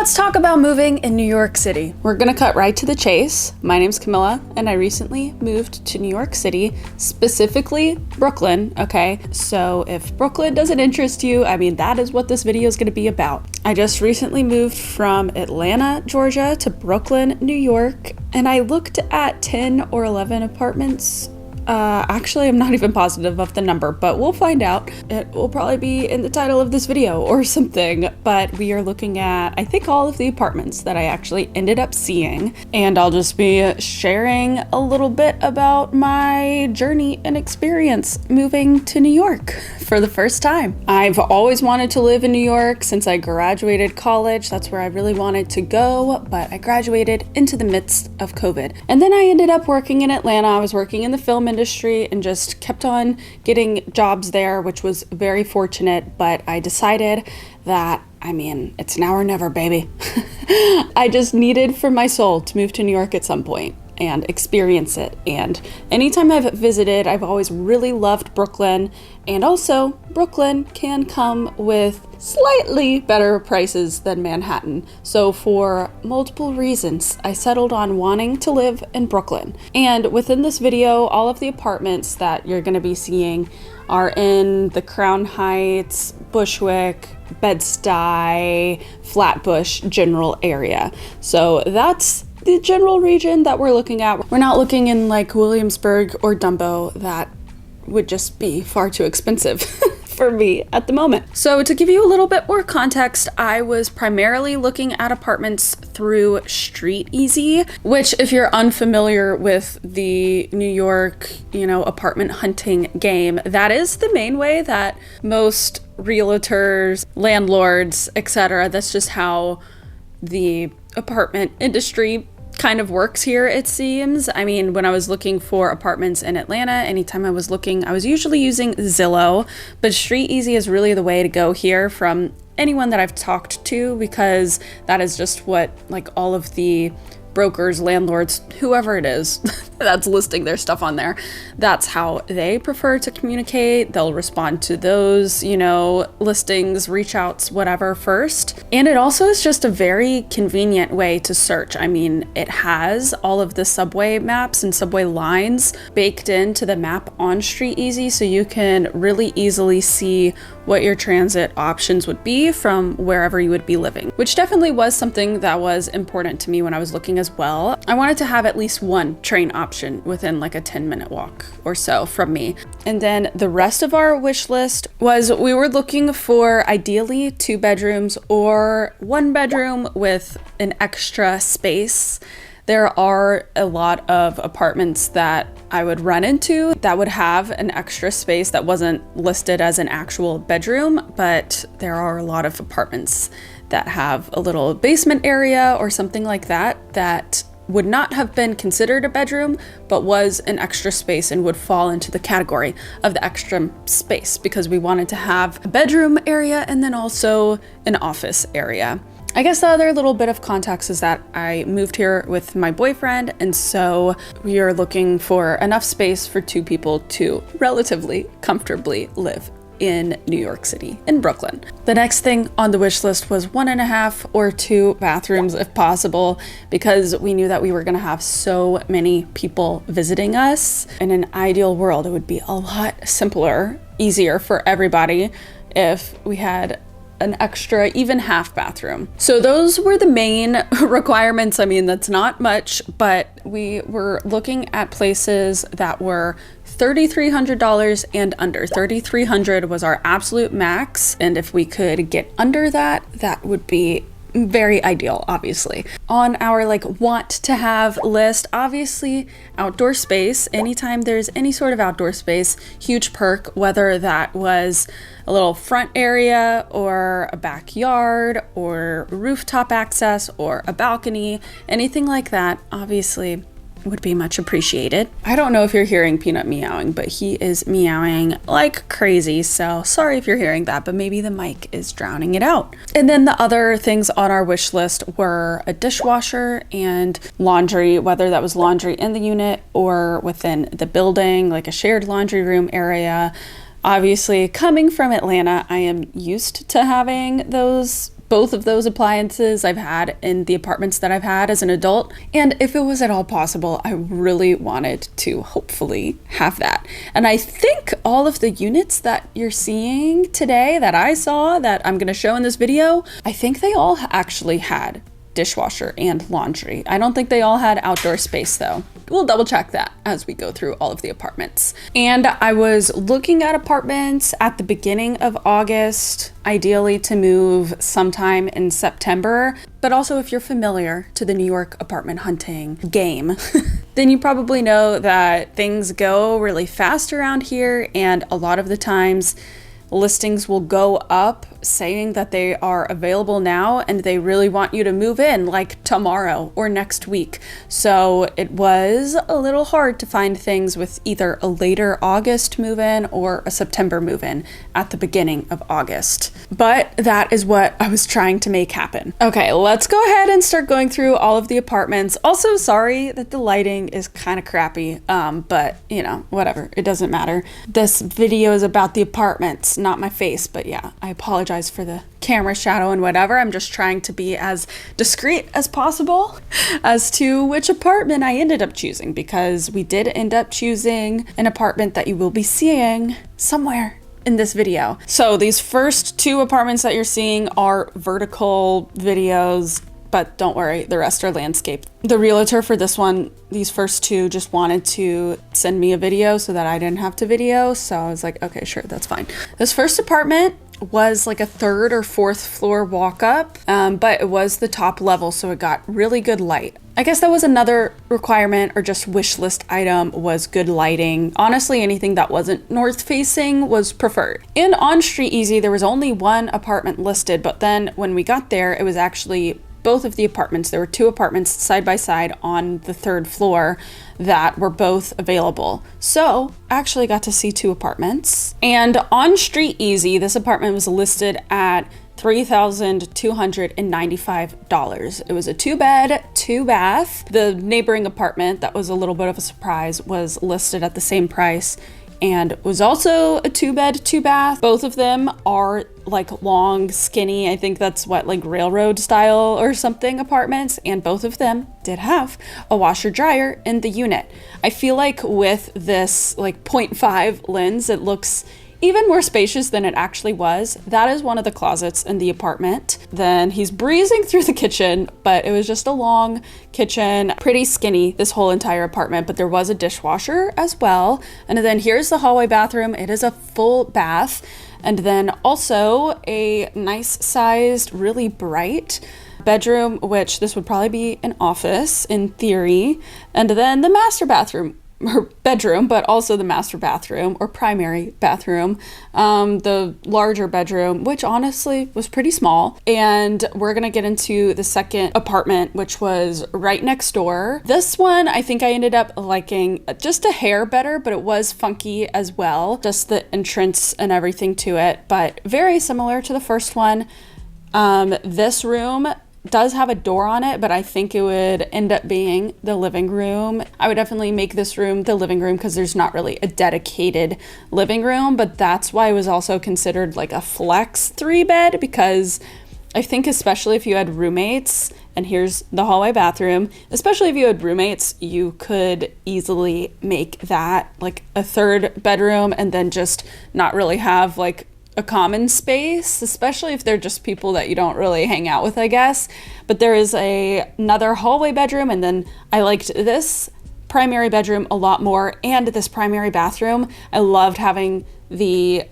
Let's talk about moving in New York City. We're gonna cut right to the chase. My name's Camilla, and I recently moved to New York City, specifically Brooklyn, okay? So if Brooklyn doesn't interest you, I mean, that is what this video is gonna be about. I just recently moved from Atlanta, Georgia to Brooklyn, New York, and I looked at 10 or 11 apartments. Actually, I'm not even positive of the number, but we'll find out. It will probably be in the title of this video or something, but we are looking at, I think, all of the apartments that I actually ended up seeing, and I'll just be sharing a little bit about my journey and experience moving to New York for the first time. I've always wanted to live in New York since I graduated college. That's where I really wanted to go, but I graduated into the midst of COVID. And then I ended up working in Atlanta. I was working in the film industry and just kept on getting jobs there, which was very fortunate, but I decided that, I mean, it's now or never, baby. I just needed for my soul to move to New York at some point and experience it. And anytime I've visited, I've always really loved Brooklyn. And also, Brooklyn can come with slightly better prices than Manhattan. So for multiple reasons, I settled on wanting to live in Brooklyn. And within this video, all of the apartments that you're gonna be seeing are in the Crown Heights, Bushwick, Bed-Stuy, Flatbush general area. So that's the general region that we're looking at. We're not looking in like Williamsburg or Dumbo. That would just be far too expensive for me at the moment. So to give you a little bit more context, I was primarily looking at apartments through Street Easy, which, if you're unfamiliar with the New York, apartment hunting game, that is the main way that most realtors, landlords, etc., that's just how the apartment industry kind of works here, it seems. I mean, when I was looking for apartments in Atlanta, anytime I was looking, I was usually using Zillow, but Street Easy is really the way to go here from anyone that I've talked to, because that is just what, like, all of the brokers, landlords, whoever it is that's listing their stuff on there, that's how they prefer to communicate. They'll respond to those, listings, reach outs, whatever first. And it also is just a very convenient way to search. I mean, it has all of the subway maps and subway lines baked into the map on Street Easy, so you can really easily see what your transit options would be from wherever you would be living, which definitely was something that was important to me when I was looking as well. I wanted to have at least one train option within like a 10-minute walk or so from me. And then the rest of our wish list was, we were looking for ideally 2 bedrooms or 1 bedroom with an extra space. There are a lot of apartments that I would run into that would have an extra space that wasn't listed as an actual bedroom, but there are a lot of apartments that have a little basement area or something like that that would not have been considered a bedroom, but was an extra space and would fall into the category of the extra space, because we wanted to have a bedroom area and then also an office area. I guess the other little bit of context is that I moved here with my boyfriend, and so we are looking for enough space for 2 people to relatively comfortably live in New York City, in Brooklyn. The next thing on the wish list was 1.5 or 2 bathrooms if possible, because we knew that we were gonna have so many people visiting us. In an ideal world, it would be a lot simpler, easier for everybody if we had an extra even half bathroom. So those were the main requirements. I mean, that's not much, but we were looking at places that were $3,300 and under. $3,300 was our absolute max, and if we could get under that, that would be very ideal, obviously. On our want to have list, obviously outdoor space. Anytime there's any sort of outdoor space, huge perk, whether that was a little front area or a backyard or rooftop access or a balcony, anything like that, obviously would be much appreciated. I don't know if you're hearing Peanut meowing, but he is meowing like crazy, so sorry if you're hearing that, but maybe the mic is drowning it out. And then the other things on our wish list were a dishwasher and laundry, whether that was laundry in the unit or within the building, like a shared laundry room area. Obviously, coming from Atlanta, I am used to having those Both of those appliances I've had in the apartments that I've had as an adult. And if it was at all possible, I really wanted to hopefully have that. And I think all of the units that you're seeing today that I saw that I'm gonna show in this video, I think they all actually had dishwasher and laundry. I don't think they all had outdoor space though. We'll double check that as we go through all of the apartments. And I was looking at apartments at the beginning of August, ideally to move sometime in September. But also if you're familiar to the New York apartment hunting game, then you probably know that things go really fast around here, and a lot of the times listings will go up saying that they are available now and they really want you to move in like tomorrow or next week. So it was a little hard to find things with either a later August move-in or a September move-in at the beginning of August. But that is what I was trying to make happen. Okay, let's go ahead and start going through all of the apartments. Also, sorry that the lighting is kind of crappy, but you know, whatever, it doesn't matter. This video is about the apartments, not my face, but yeah, I apologize for the camera shadow and whatever. I'm just trying to be as discreet as possible as to which apartment I ended up choosing, because we did end up choosing an apartment that you will be seeing somewhere in this video. So these first two apartments that you're seeing are vertical videos, but don't worry, the rest are landscape. The realtor for this one, these first two, just wanted to send me a video so that I didn't have to video. So I was like, okay, sure, that's fine. This first apartment was like a 3rd or 4th floor walk up, but it was the top level, so it got really good light. I guess that was another requirement or just wish list item, was good lighting. Honestly, anything that wasn't north facing was preferred. And on Street Easy, there was only one apartment listed, but then when we got there, it was actually both of the apartments. There were 2 apartments side by side on the 3rd floor that were both available. So I actually got to see 2 apartments. And on Street Easy, this apartment was listed at $3,295. It was a 2-bed, 2-bath. The neighboring apartment that was a little bit of a surprise was listed at the same price and was also a 2-bed, 2-bath. Both of them are like long, skinny, I think that's what, like railroad style or something apartments, and both of them did have a washer dryer in the unit. I feel like with this like 0.5 lens, it looks even more spacious than it actually was. That is one of the closets in the apartment. Then he's breezing through the kitchen, but it was just a long kitchen, pretty skinny, this whole entire apartment, but there was a dishwasher as well. And then here's the hallway bathroom. It is a full bath. And then also a nice sized, really bright bedroom, which this would probably be an office in theory. And then the master bathroom, or bedroom, but also the master bathroom or primary bathroom, the larger bedroom, which honestly was pretty small. And we're gonna get into the second apartment, which was right next door. This one, I think I ended up liking just a hair better, but it was funky as well, just the entrance and everything to it, but very similar to the first one. This room does have a door on it, but I think it would end up being the living room. I would definitely make this room the living room because there's not really a dedicated living room, but that's why it was also considered like a flex 3-bed, because I think especially if you had roommates, and here's the hallway bathroom, especially if you had roommates, you could easily make that like a 3rd bedroom and then just not really have like a common space, especially if they're just people that you don't really hang out with, I guess. But there is another hallway bedroom, and then I liked this primary bedroom a lot more, and this primary bathroom. I loved having the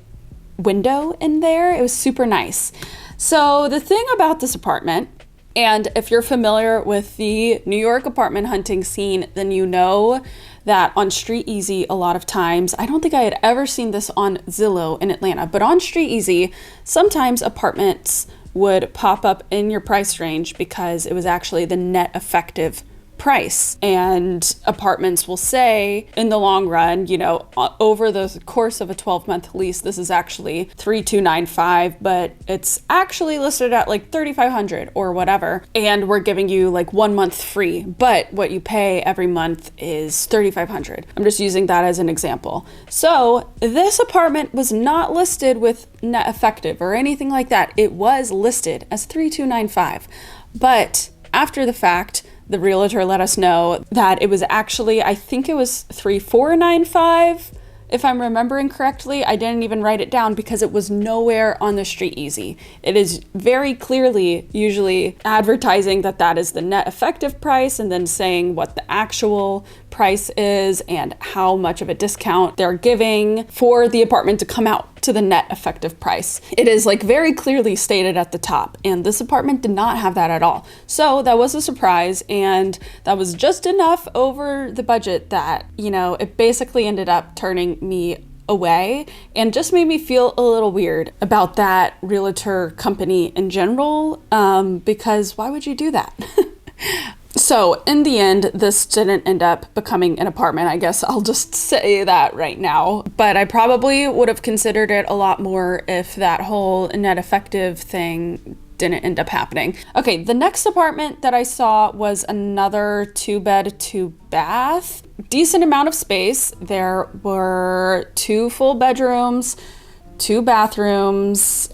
window in there. It was super nice. So the thing about this apartment, and if you're familiar with the New York apartment hunting scene, then you know that on Street Easy, a lot of times, I don't think I had ever seen this on Zillow in Atlanta, but on Street Easy, sometimes apartments would pop up in your price range because it was actually the net effective price. And apartments will say in the long run, you know, over the course of a 12-month lease, this is actually $3,295, but it's actually listed at like $3,500 or whatever. And we're giving you like 1 month free, but what you pay every month is $3,500. I'm just using that as an example. So this apartment was not listed with net effective or anything like that. It was listed as $3,295, but after the fact, the realtor let us know that it was actually, I think it was $3,495. If I'm remembering correctly. I didn't even write it down because it was nowhere on the Street Easy. It is very clearly usually advertising that that is the net effective price and then saying what the actual price is and how much of a discount they're giving for the apartment to come out to the net effective price. It is like very clearly stated at the top, and this apartment did not have that at all. So that was a surprise, and that was just enough over the budget that, you know, it basically ended up turning me away and just made me feel a little weird about that realtor company in general, because why would you do that? So in the end, this didn't end up becoming an apartment. I guess I'll just say that right now. But I probably would have considered it a lot more if that whole net effective thing didn't end up happening. Okay, the next apartment that I saw was another 2-bed, 2-bath. Decent amount of space. There were 2 full bedrooms, 2 bathrooms,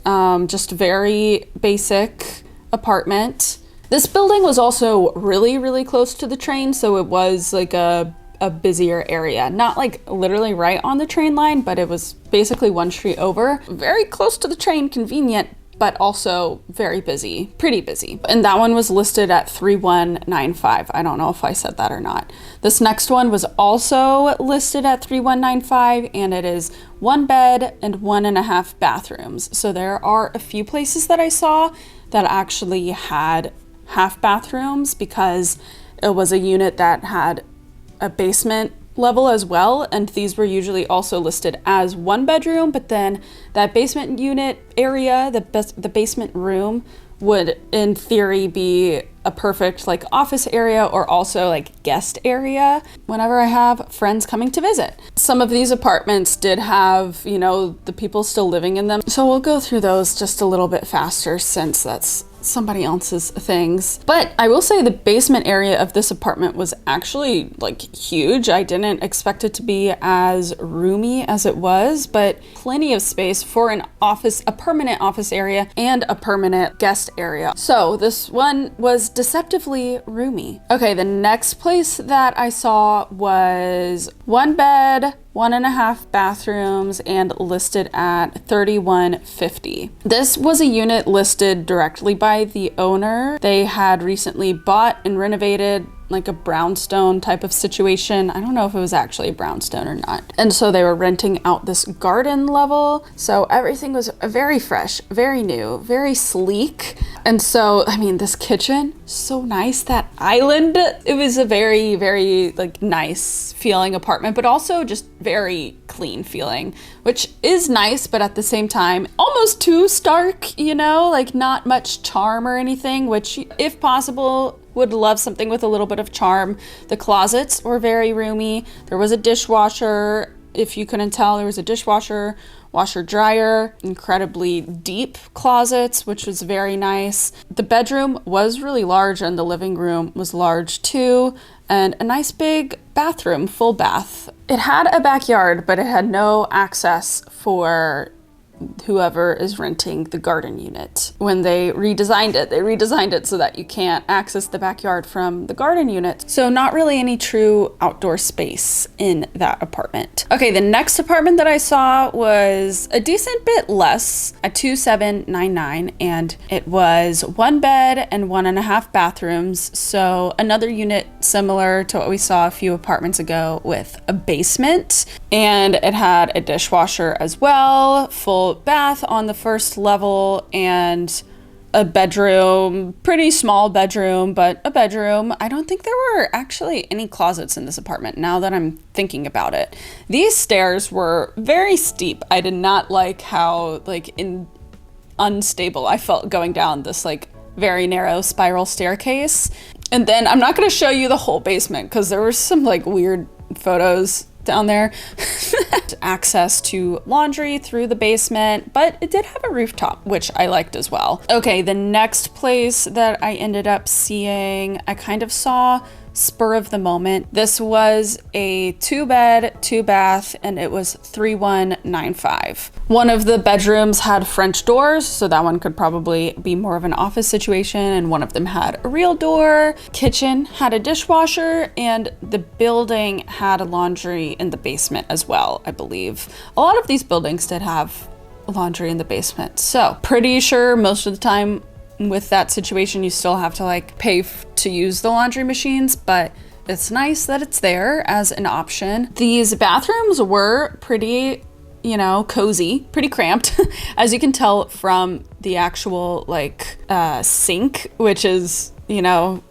just very basic apartment. This building was also really, really close to the train, so it was like a busier area. Not like literally right on the train line, but it was basically 1 street over. Very close to the train, convenient, but also very busy, pretty busy. And that one was listed at $3,195. I don't know if I said that or not. This next one was also listed at $3,195, and it is 1 bed and 1.5 bathrooms. So there are a few places that I saw that actually had half bathrooms because it was a unit that had a basement level as well, and these were usually also listed as 1 bedroom, but then that basement unit area, the basement room, would in theory be a perfect like office area or also like guest area whenever I have friends coming to visit. Some of these apartments did have, you know, the people still living in them, so we'll go through those just a little bit faster since that's somebody else's things. But I will say the basement area of this apartment was actually like huge. I didn't expect it to be as roomy as it was, but plenty of space for an office, a permanent office area and a permanent guest area. So this one was deceptively roomy. Okay, the next place that I saw was 1 bed, 1.5 bathrooms, and listed at $3,150. This was a unit listed directly by the owner. They had recently bought and renovated like a brownstone type of situation. I don't know if it was actually a brownstone or not. And so they were renting out this garden level. So everything was very fresh, very new, very sleek. And so, I mean, this kitchen, so nice. That island, it was a very, very like nice feeling apartment, but also just very clean feeling, which is nice, but at the same time, almost too stark, you know, like not much charm or anything, which if possible, would love something with a little bit of charm. The closets were very roomy. There was a dishwasher. If you couldn't tell, there was a dishwasher, washer dryer, incredibly deep closets, which was very nice. The bedroom was really large and the living room was large too, and a nice big bathroom, full bath. It had a backyard, but it had no access for whoever is renting the garden unit. When they redesigned it so that you can't access the backyard from the garden unit. So not really any true outdoor space in that apartment. Okay, the next apartment that I saw was a decent bit less at $2,799, and it was 1 bed and 1.5 bathrooms. So another unit similar to what we saw a few apartments ago with a basement, and it had a dishwasher as well, full bath on the first level, and a bedroom, pretty small bedroom, but a bedroom. I don't think there were actually any closets in this apartment now that I'm thinking about it. These stairs were very steep. I did not like how unstable I felt going down this like very narrow spiral staircase. And then I'm not going to show you the whole basement because there were some like weird photos down there. Access to laundry through the basement, but it did have a rooftop, which I liked as well. Okay, the next place that I ended up seeing, I kind of saw spur of the moment. This was a 2-bed, 2-bath, and it was 3195. One of the bedrooms had French doors, so that one could probably be more of an office situation, and one of them had a real door. Kitchen had a dishwasher, and the building had a laundry in the basement as well, I believe. A lot of these buildings did have laundry in the basement, so pretty sure most of the time with that situation you still have to like pay to use the laundry machines, but it's nice that it's there as an option. These bathrooms were pretty, you know, cozy, pretty cramped, as you can tell from the actual like sink, which is, you know,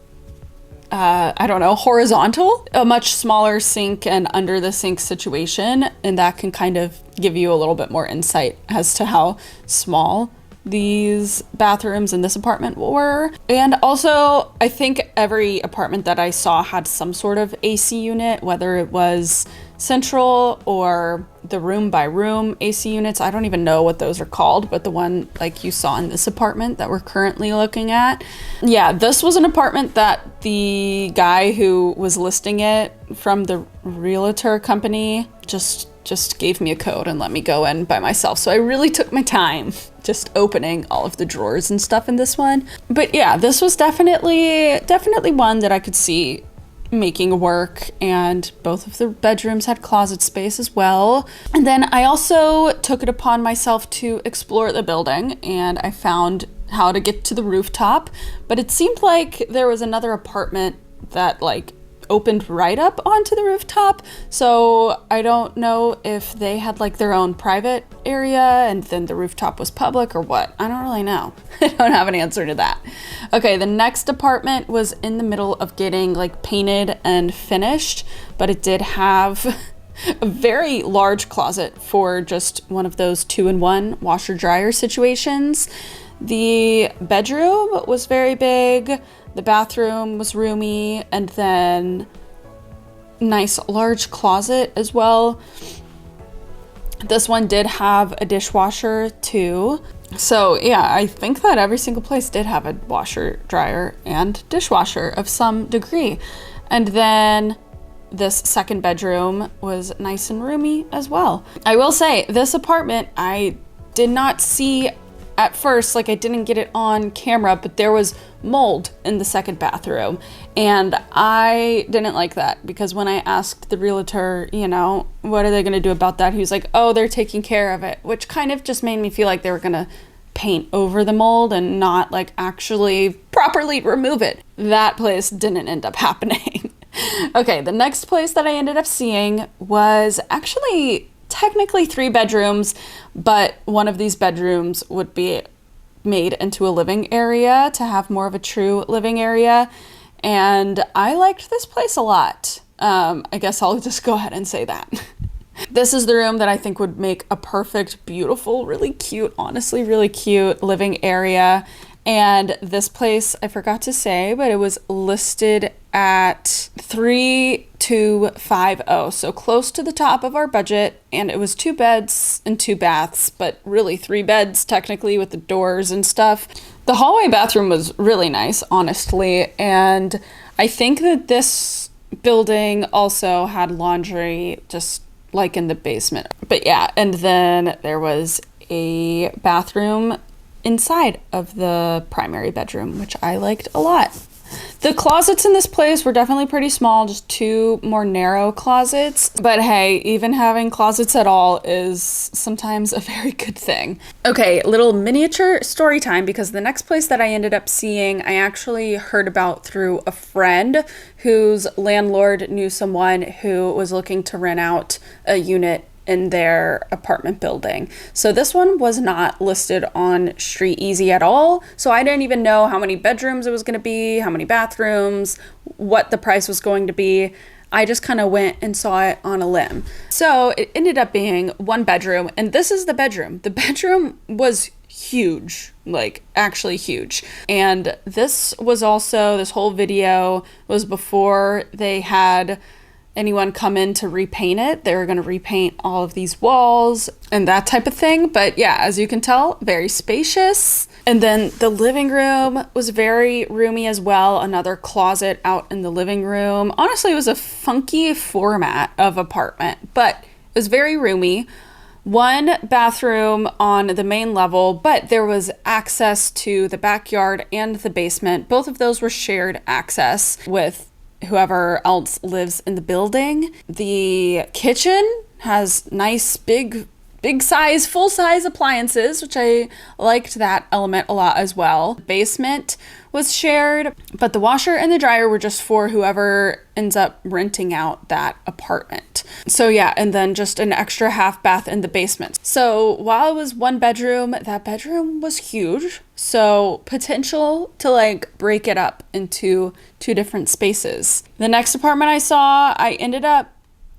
I don't know, horizontal, a much smaller sink and under the sink situation, and that can kind of give you a little bit more insight as to how small these bathrooms in this apartment were. And also, I think every apartment that I saw had some sort of AC unit, whether it was central or the room by room AC units. I don't even know what those are called, but the one like you saw in this apartment that we're currently looking at. Yeah, this was an apartment that the guy who was listing it from the realtor company just gave me a code and let me go in by myself. So I really took my time just opening all of the drawers and stuff in this one. But yeah, this was definitely one that I could see making work, and both of the bedrooms had closet space as well. And then I also took it upon myself to explore the building, and I found how to get to the rooftop, but it seemed like there was another apartment that like opened right up onto the rooftop, so I don't know if they had like their own private area and then the rooftop was public or what. I don't really know. I don't have an answer to that. Okay, the next apartment was in the middle of getting like painted and finished, but it did have a very large closet for just one of those 2-in-1 washer dryer situations. The bedroom was very big. The bathroom was roomy, and then nice large closet as well. This one did have a dishwasher too. So yeah, I think that every single place did have a washer, dryer, and dishwasher of some degree. And then this second bedroom was nice and roomy as well. I will say, this apartment I did not see at first, like I didn't get it on camera, but there was mold in the second bathroom, and I didn't like that because when I asked the realtor, you know, what are they gonna do about that, he was like, oh, they're taking care of it, which kind of just made me feel like they were gonna paint over the mold and not like actually properly remove it. That place didn't end up happening. Okay, the next place that I ended up seeing was actually technically 3 bedrooms, but one of these bedrooms would be made into a living area to have more of a true living area. And I liked this place a lot. I guess I'll just go ahead and say that. This is the room that I think would make a perfect, beautiful, really cute, honestly, really cute living area. And this place, I forgot to say, but it was listed at 3250, so close to the top of our budget, and it was 2 beds and 2 baths, but really 3 beds technically with the doors and stuff. The hallway bathroom was really nice, honestly, and I think that this building also had laundry just like in the basement. But yeah, and then there was a bathroom inside of the primary bedroom, which I liked a lot. The closets in this place were definitely pretty small, just 2 more narrow closets. But hey, even having closets at all is sometimes a very good thing. Okay, little miniature story time, because the next place that I ended up seeing, I actually heard about through a friend whose landlord knew someone who was looking to rent out a unit in their apartment building. So this one was not listed on Street Easy at all. So I didn't even know how many bedrooms it was going to be, how many bathrooms, what the price was going to be. I just kind of went and saw it on a limb. So it ended up being 1 bedroom, and this is the bedroom. The bedroom was huge, like actually huge. And this whole video was before they had anyone come in to repaint it. They were going to repaint all of these walls and that type of thing. But yeah, as you can tell, very spacious. And then the living room was very roomy as well. Another closet out in the living room. Honestly, it was a funky format of apartment, but it was very roomy. One bathroom on the main level, but there was access to the backyard and the basement. Both of those were shared access with whoever else lives in the building. The kitchen has nice big size, full size appliances, which I liked that element a lot as well. The basement was shared, but the washer and the dryer were just for whoever ends up renting out that apartment. So yeah, and then just an extra half bath in the basement. So while it was one bedroom, that bedroom was huge. So potential to like break it up into 2 different spaces. The next apartment I saw, I ended up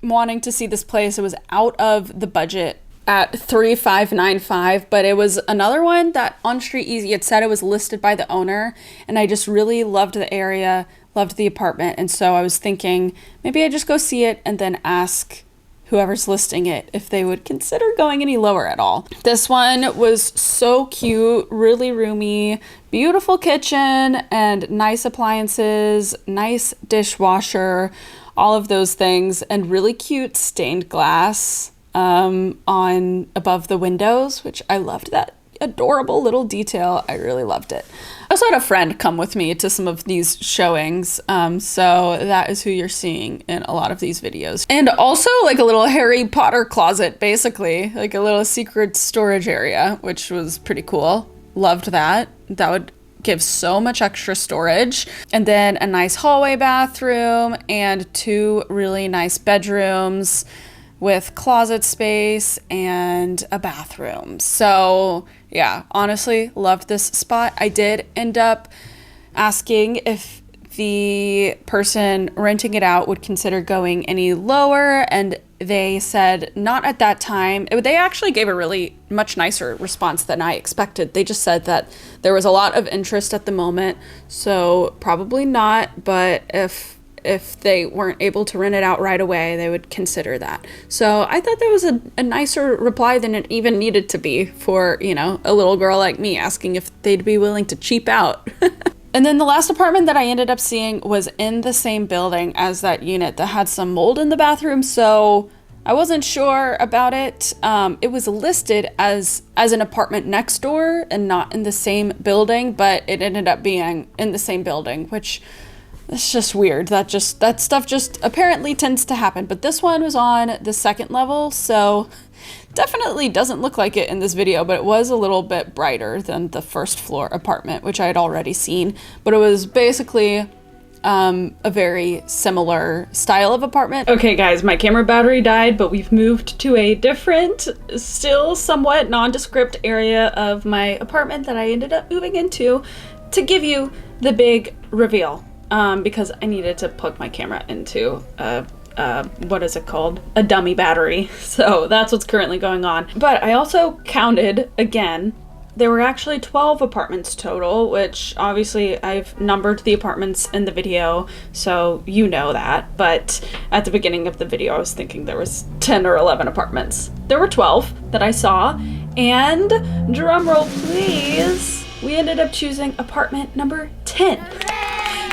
wanting to see this place. It was out of the budget at $3,595, but it was another one that on Street Easy, it said it was listed by the owner, and I just really loved the area, loved the apartment, and so I was thinking maybe I just go see it and then ask whoever's listing it if they would consider going any lower at all. This one was so cute, really roomy, beautiful kitchen and nice appliances, nice dishwasher, all of those things, and really cute stained glass on above the windows, which I loved that adorable little detail. I really loved it. I also had a friend come with me to some of these showings, so that is who you're seeing in a lot of these videos. And also like a little Harry Potter closet, basically, like a little secret storage area, which was pretty cool. Loved that. That would give so much extra storage. And then a nice hallway bathroom and 2 really nice bedrooms with closet space and a bathroom. So yeah, honestly, loved this spot. I did end up asking if the person renting it out would consider going any lower, and they said not at that time. They actually gave a really much nicer response than I expected. They just said that there was a lot of interest at the moment, so probably not, but if they weren't able to rent it out right away, they would consider that. So I thought that was a nicer reply than it even needed to be for, you know, a little girl like me asking if they'd be willing to cheap out. And then the last apartment that I ended up seeing was in the same building as that unit that had some mold in the bathroom, so I wasn't sure about it. It was listed as an apartment next door and not in the same building, but it ended up being in the same building, which it's just weird. That stuff just apparently tends to happen. But this one was on the 2nd level, so definitely doesn't look like it in this video, but it was a little bit brighter than the 1st floor apartment, which I had already seen. But it was basically a very similar style of apartment. Okay guys, my camera battery died, but we've moved to a different, still somewhat nondescript area of my apartment that I ended up moving into to give you the big reveal. Because I needed to plug my camera into what is it called? A dummy battery. So that's what's currently going on. But I also counted again. There were actually 12 apartments total, which obviously I've numbered the apartments in the video, so you know that. But at the beginning of the video, I was thinking there was 10 or 11 apartments. There were 12 that I saw, and drumroll please, we ended up choosing apartment number 10.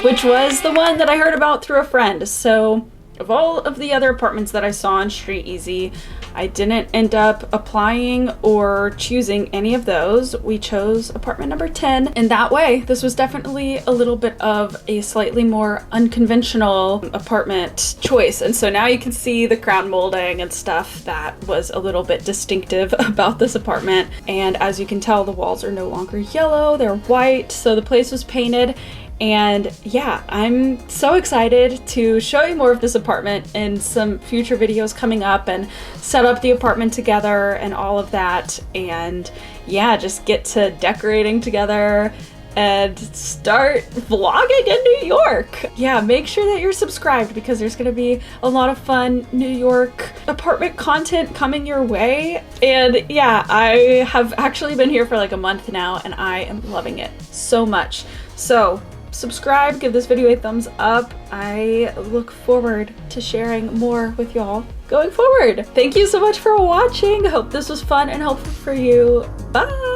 Which was the one that I heard about through a friend. So of all of the other apartments that I saw on Street Easy, I didn't end up applying or choosing any of those. We chose apartment number 10. And that way, this was definitely a little bit of a slightly more unconventional apartment choice. And so now you can see the crown molding and stuff that was a little bit distinctive about this apartment. And as you can tell, the walls are no longer yellow, they're white. So the place was painted. And yeah, I'm so excited to show you more of this apartment in some future videos coming up and set up the apartment together and all of that. And yeah, just get to decorating together and start vlogging in New York. Yeah, make sure that you're subscribed because there's gonna be a lot of fun New York apartment content coming your way. And yeah, I have actually been here for like a month now and I am loving it so much. So subscribe, give this video a thumbs up. I look forward to sharing more with y'all going forward. Thank you so much for watching. Hope this was fun and helpful for you. Bye!